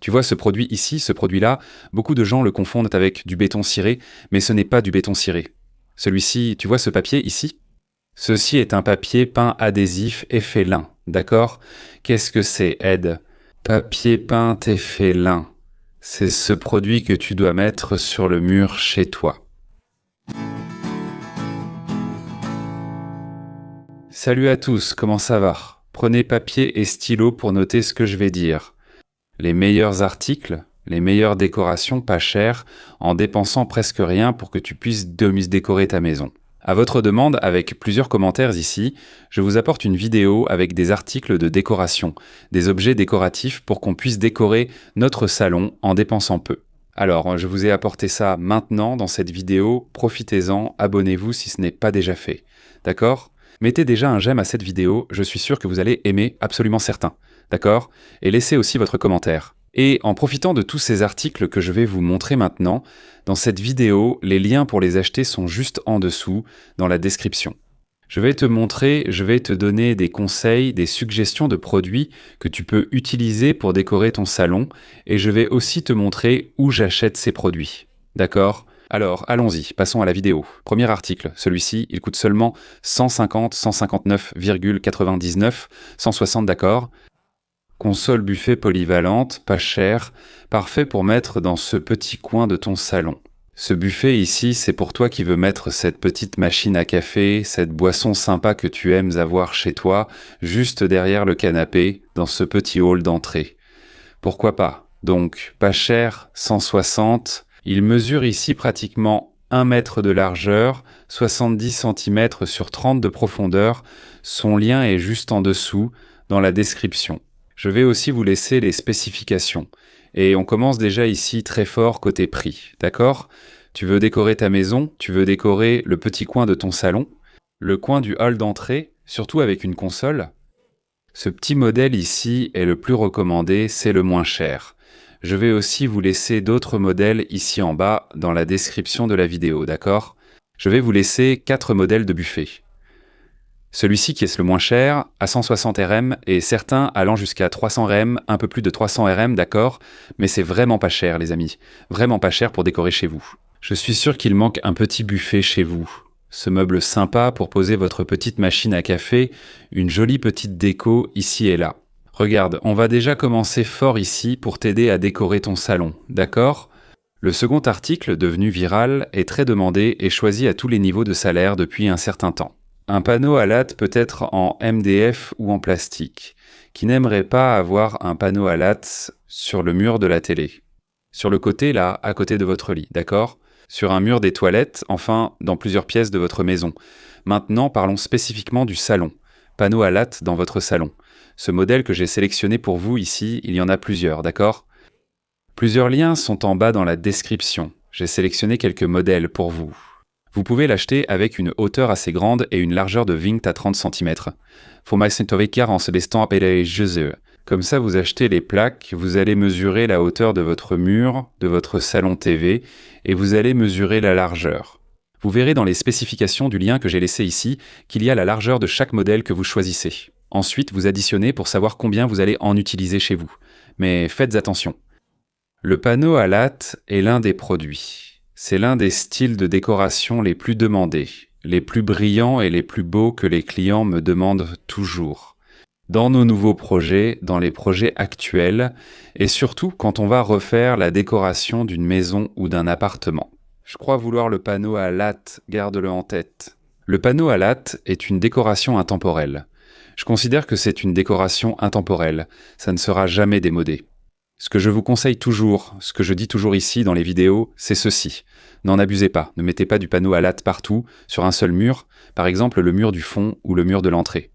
Tu vois ce produit ici, ce produit-là, beaucoup de gens le confondent avec du béton ciré, mais ce n'est pas du béton ciré. Celui-ci, tu vois ce papier ici? Ceci est un papier peint adhésif effet lin, d'accord? Qu'est-ce que c'est, Ed? Papier peint effet lin. C'est ce produit que tu dois mettre sur le mur chez toi. Salut à tous, comment ça va? Prenez papier et stylo pour noter ce que je vais dire. Les meilleurs articles, les meilleures décorations pas chères, en dépensant presque rien pour que tu puisses décorer ta maison. À votre demande, avec plusieurs commentaires ici, je vous apporte une vidéo avec des articles de décoration, des objets décoratifs pour qu'on puisse décorer notre salon en dépensant peu. Alors, je vous ai apporté ça maintenant dans cette vidéo, profitez-en, abonnez-vous si ce n'est pas déjà fait. D'accord ? Mettez déjà un j'aime à cette vidéo, je suis sûr que vous allez aimer, absolument certain. D'accord ? Et laissez aussi votre commentaire. Et en profitant de tous ces articles que je vais vous montrer maintenant, dans cette vidéo, les liens pour les acheter sont juste en dessous, dans la description. Je vais te donner des conseils, des suggestions de produits que tu peux utiliser pour décorer ton salon, et je vais aussi te montrer où j'achète ces produits. D'accord ? Alors, allons-y, passons à la vidéo. Premier article, celui-ci, il coûte seulement 159,99, 160 d'accord. Console buffet polyvalente, pas cher, parfait pour mettre dans ce petit coin de ton salon. Ce buffet ici, c'est pour toi qui veux mettre cette petite machine à café, cette boisson sympa que tu aimes avoir chez toi, juste derrière le canapé, dans ce petit hall d'entrée. Pourquoi pas? Donc, pas cher, 160. Il mesure ici pratiquement 1 mètre de largeur, 70 cm sur 30 de profondeur. Son lien est juste en dessous, dans la description. Je vais aussi vous laisser les spécifications. Et on commence déjà ici très fort côté prix, d'accord? Tu veux décorer ta maison, tu veux décorer le petit coin de ton salon, le coin du hall d'entrée, surtout avec une console. Ce petit modèle ici est le plus recommandé, c'est le moins cher. Je vais aussi vous laisser d'autres modèles ici en bas dans la description de la vidéo, d'accord? Je vais vous laisser 4 modèles de buffet. Celui-ci qui est le moins cher, à 160 RM, et certains allant jusqu'à 300 RM, un peu plus de 300 RM, d'accord? Mais c'est vraiment pas cher, les amis. Vraiment pas cher pour décorer chez vous. Je suis sûr qu'il manque un petit buffet chez vous. Ce meuble sympa pour poser votre petite machine à café, une jolie petite déco ici et là. Regarde, on va déjà commencer fort ici pour t'aider à décorer ton salon, d'accord? Le second article, devenu viral, est très demandé et choisi à tous les niveaux de salaire depuis un certain temps. Un panneau à latte peut être en MDF ou en plastique. Qui n'aimerait pas avoir un panneau à latte sur le mur de la télé? Sur le côté, là, à côté de votre lit, d'accord? Sur un mur des toilettes, enfin, dans plusieurs pièces de votre maison. Maintenant, parlons spécifiquement du salon. Panneau à latte dans votre salon. Ce modèle que j'ai sélectionné pour vous ici, il y en a plusieurs, d'accord? Plusieurs liens sont en bas dans la description. J'ai sélectionné quelques modèles pour vous. Vous pouvez l'acheter avec une hauteur assez grande et une largeur de vingt à 30 cm. Comme ça, vous achetez les plaques, vous allez mesurer la hauteur de votre mur, de votre salon TV, et vous allez mesurer la largeur. Vous verrez dans les spécifications du lien que j'ai laissé ici qu'il y a la largeur de chaque modèle que vous choisissez. Ensuite, vous additionnez pour savoir combien vous allez en utiliser chez vous. Mais faites attention. Le panneau à latte est l'un des produits. C'est l'un des styles de décoration les plus demandés, les plus brillants et les plus beaux que les clients me demandent toujours. Dans nos nouveaux projets, dans les projets actuels, et surtout quand on va refaire la décoration d'une maison ou d'un appartement. Je crois vouloir le panneau à latte, garde-le en tête. Le panneau à latte est une décoration intemporelle. Je considère que c'est une décoration intemporelle, ça ne sera jamais démodé. Ce que je vous conseille toujours, ce que je dis toujours ici dans les vidéos, c'est ceci. N'en abusez pas, ne mettez pas du panneau à latte partout, sur un seul mur, par exemple le mur du fond ou le mur de l'entrée.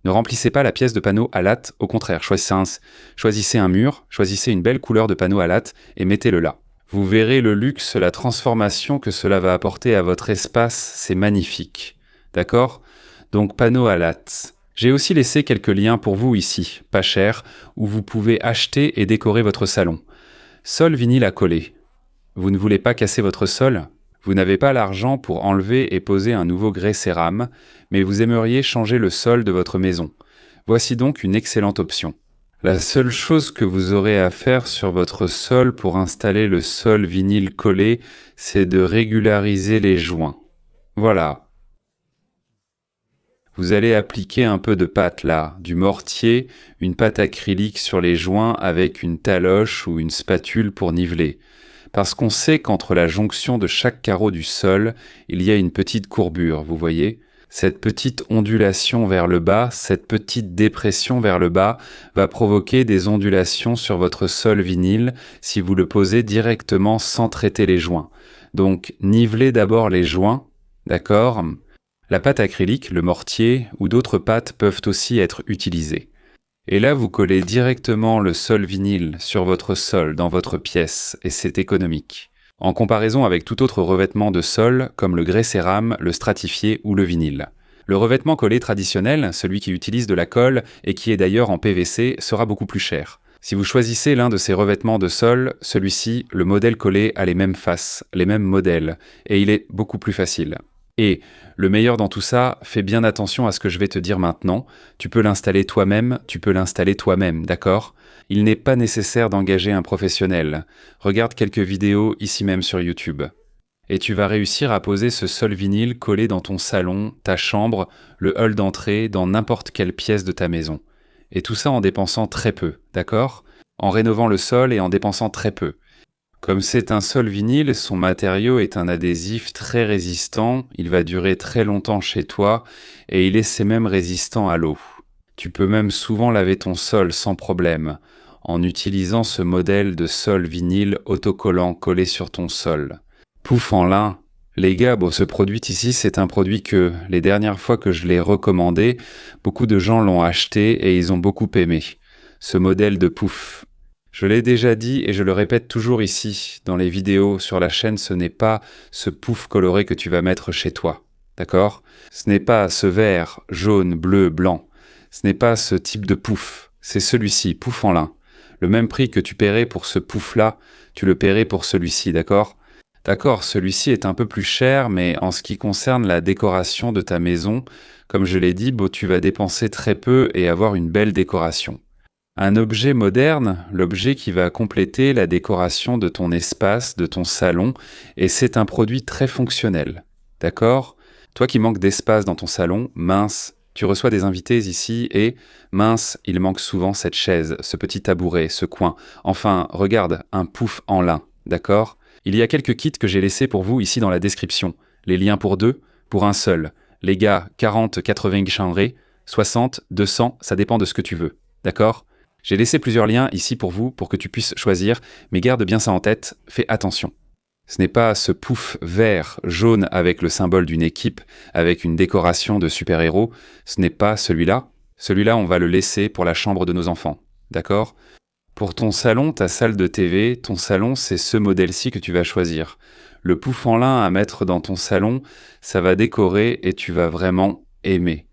Ne remplissez pas la pièce de panneau à latte, au contraire, choisissez un mur, choisissez une belle couleur de panneau à latte et mettez-le là. Vous verrez le luxe, la transformation que cela va apporter à votre espace, c'est magnifique. D'accord? Donc panneau à latte. J'ai aussi laissé quelques liens pour vous ici, pas cher, où vous pouvez acheter et décorer votre salon. Sol vinyle à coller. Vous ne voulez pas casser votre sol? Vous n'avez pas l'argent pour enlever et poser un nouveau grès cérame, mais vous aimeriez changer le sol de votre maison. Voici donc une excellente option. La seule chose que vous aurez à faire sur votre sol pour installer le sol vinyle collé, c'est de régulariser les joints. Voilà. Vous allez appliquer un peu de pâte là, du mortier, une pâte acrylique sur les joints avec une taloche ou une spatule pour niveler. Parce qu'on sait qu'entre la jonction de chaque carreau du sol, il y a une petite courbure, vous voyez ? Cette petite ondulation vers le bas, cette petite dépression vers le bas va provoquer des ondulations sur votre sol vinyle si vous le posez directement sans traiter les joints. Donc, nivelez d'abord les joints, d'accord ? La pâte acrylique, le mortier ou d'autres pâtes peuvent aussi être utilisées. Et là, vous collez directement le sol vinyle sur votre sol dans votre pièce et c'est économique. En comparaison avec tout autre revêtement de sol, comme le grès cérame, le stratifié ou le vinyle. Le revêtement collé traditionnel, celui qui utilise de la colle et qui est d'ailleurs en PVC, sera beaucoup plus cher. Si vous choisissez l'un de ces revêtements de sol, celui-ci, le modèle collé a les mêmes faces, les mêmes modèles, et il est beaucoup plus facile. Et le meilleur dans tout ça, fais bien attention à ce que je vais te dire maintenant. Tu peux l'installer toi-même, d'accord ? Il n'est pas nécessaire d'engager un professionnel. Regarde quelques vidéos ici même sur YouTube. Et tu vas réussir à poser ce sol vinyle collé dans ton salon, ta chambre, le hall d'entrée, dans n'importe quelle pièce de ta maison. Et tout ça en dépensant très peu, d'accord ? En rénovant le sol et en dépensant très peu. Comme c'est un sol vinyle, son matériau est un adhésif très résistant, il va durer très longtemps chez toi et il est même résistant à l'eau. Tu peux même souvent laver ton sol sans problème en utilisant ce modèle de sol vinyle autocollant collé sur ton sol. Pouf en lin. Les gars, ce produit ici, c'est un produit que, les dernières fois que je l'ai recommandé, beaucoup de gens l'ont acheté et ils ont beaucoup aimé. Ce modèle de pouf. Je l'ai déjà dit et je le répète toujours ici, dans les vidéos sur la chaîne, ce n'est pas ce pouf coloré que tu vas mettre chez toi. D'accord ? Ce n'est pas ce vert, jaune, bleu, blanc. Ce n'est pas ce type de pouf. C'est celui-ci, pouf en lin. Le même prix que tu paierais pour ce pouf-là, tu le paierais pour celui-ci, d'accord ? D'accord, celui-ci est un peu plus cher, mais en ce qui concerne la décoration de ta maison, comme je l'ai dit, tu vas dépenser très peu et avoir une belle décoration. Un objet moderne, l'objet qui va compléter la décoration de ton espace, de ton salon, et c'est un produit très fonctionnel. D'accord ? Toi qui manques d'espace dans ton salon, mince, tu reçois des invités ici et, mince, il manque souvent cette chaise, ce petit tabouret, ce coin. Enfin, regarde, un pouf en lin, d'accord ? Il y a quelques kits que j'ai laissés pour vous ici dans la description. Les liens pour deux, pour un seul. Les gars, 40-80 chanré, 60, 200, ça dépend de ce que tu veux. D'accord ? J'ai laissé plusieurs liens ici pour vous, pour que tu puisses choisir, mais garde bien ça en tête, fais attention. Ce n'est pas ce pouf vert, jaune avec le symbole d'une équipe, avec une décoration de super-héros, ce n'est pas celui-là. Celui-là, on va le laisser pour la chambre de nos enfants. D'accord ? Pour ton salon, ta salle de TV, ton salon, c'est ce modèle-ci que tu vas choisir. Le pouf en lin à mettre dans ton salon, ça va décorer et tu vas vraiment aimer.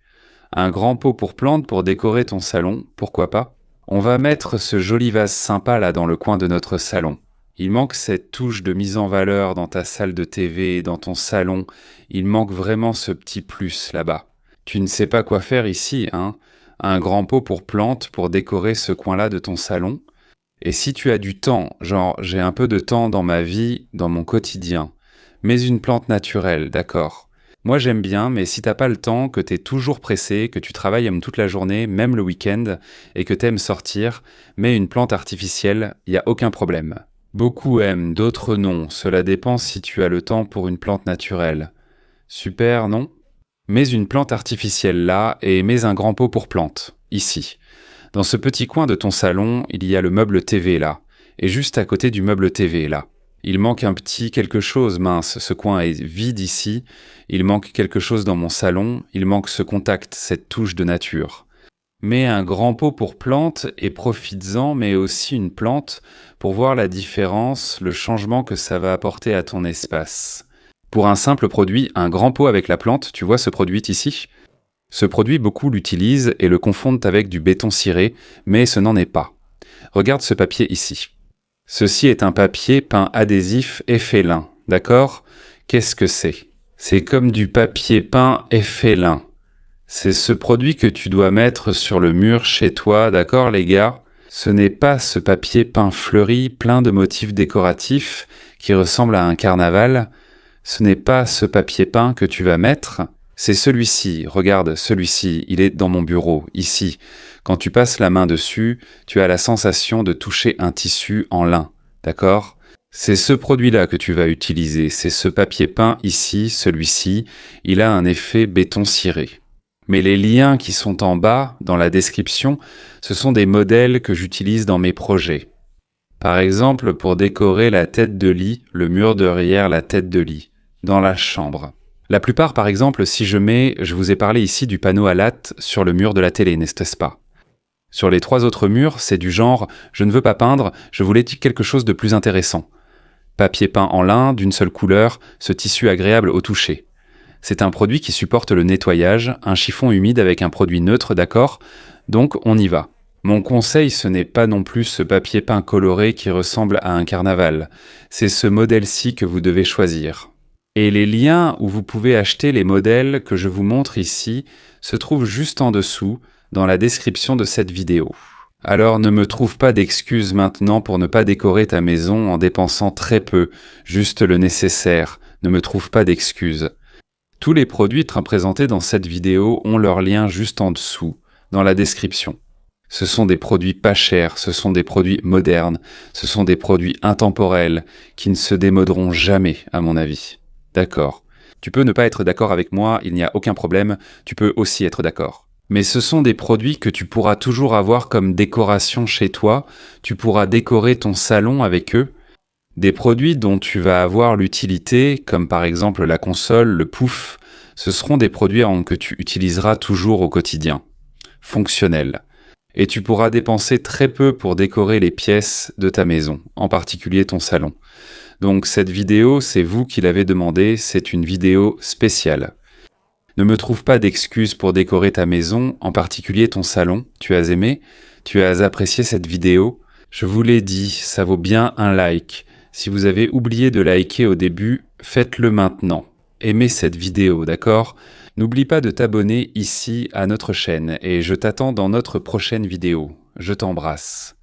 Un grand pot pour plantes pour décorer ton salon, pourquoi pas ? On va mettre ce joli vase sympa là dans le coin de notre salon. Il manque cette touche de mise en valeur dans ta salle de TV, dans ton salon. Il manque vraiment ce petit plus là-bas. Tu ne sais pas quoi faire ici, hein ? Un grand pot pour plantes pour décorer ce coin-là de ton salon. Et si tu as du temps, genre j'ai un peu de temps dans ma vie, dans mon quotidien, mais une plante naturelle, d'accord. Moi j'aime bien, mais si t'as pas le temps, que t'es toujours pressé, que tu travailles toute la journée, même le week-end, et que t'aimes sortir, mets une plante artificielle, y a aucun problème. Beaucoup aiment, d'autres non, cela dépend si tu as le temps pour une plante naturelle. Super, non ? Mets une plante artificielle là, et mets un grand pot pour plantes, ici. Dans ce petit coin de ton salon, il y a le meuble TV là, et juste à côté du meuble TV là. Il manque un petit quelque chose, mince, ce coin est vide ici, il manque quelque chose dans mon salon, il manque ce contact, cette touche de nature. Mets un grand pot pour plantes et profites-en, mais aussi une plante pour voir la différence, le changement que ça va apporter à ton espace. Pour un simple produit, un grand pot avec la plante, tu vois ce produit ici ? Ce produit, beaucoup l'utilisent et le confondent avec du béton ciré, mais ce n'en est pas. Regarde ce papier ici. Ceci est un papier peint adhésif effet lin, d'accord ? Qu'est-ce que c'est ? C'est comme du papier peint effet lin. C'est ce produit que tu dois mettre sur le mur chez toi, d'accord les gars ? Ce n'est pas ce papier peint fleuri plein de motifs décoratifs qui ressemble à un carnaval. Ce n'est pas ce papier peint que tu vas mettre. C'est celui-ci. Regarde, celui-ci. Il est dans mon bureau, ici. Quand tu passes la main dessus, tu as la sensation de toucher un tissu en lin. D'accord ? C'est ce produit-là que tu vas utiliser. C'est ce papier peint ici, celui-ci. Il a un effet béton ciré. Mais les liens qui sont en bas, dans la description, ce sont des modèles que j'utilise dans mes projets. Par exemple, pour décorer la tête de lit, le mur derrière la tête de lit, dans la chambre. La plupart, par exemple, si je vous ai parlé ici du panneau à latte sur le mur de la télé, n'est-ce pas ? Sur les 3 autres murs, c'est du genre « je ne veux pas peindre, je voulais quelque chose de plus intéressant ». Papier peint en lin, d'une seule couleur, ce tissu agréable au toucher. C'est un produit qui supporte le nettoyage, un chiffon humide avec un produit neutre, d'accord ? Donc on y va. Mon conseil, ce n'est pas non plus ce papier peint coloré qui ressemble à un carnaval. C'est ce modèle-ci que vous devez choisir. Et les liens où vous pouvez acheter les modèles que je vous montre ici se trouvent juste en dessous, dans la description de cette vidéo. Alors ne me trouve pas d'excuses maintenant pour ne pas décorer ta maison en dépensant très peu, juste le nécessaire. Ne me trouve pas d'excuses. Tous les produits présentés dans cette vidéo ont leur lien juste en dessous, dans la description. Ce sont des produits pas chers, ce sont des produits modernes, ce sont des produits intemporels, qui ne se démoderont jamais, à mon avis. D'accord. Tu peux ne pas être d'accord avec moi, il n'y a aucun problème, tu peux aussi être d'accord. Mais ce sont des produits que tu pourras toujours avoir comme décoration chez toi, tu pourras décorer ton salon avec eux. Des produits dont tu vas avoir l'utilité, comme par exemple la console, le pouf, ce seront des produits que tu utiliseras toujours au quotidien. Fonctionnels. Et tu pourras dépenser très peu pour décorer les pièces de ta maison, en particulier ton salon. Donc cette vidéo, c'est vous qui l'avez demandé, c'est une vidéo spéciale. Ne me trouve pas d'excuses pour décorer ta maison, en particulier ton salon. Tu as aimé ? Tu as apprécié cette vidéo ? Je vous l'ai dit, ça vaut bien un like. Si vous avez oublié de liker au début, faites-le maintenant. Aimez cette vidéo, d'accord ? N'oublie pas de t'abonner ici à notre chaîne et je t'attends dans notre prochaine vidéo. Je t'embrasse.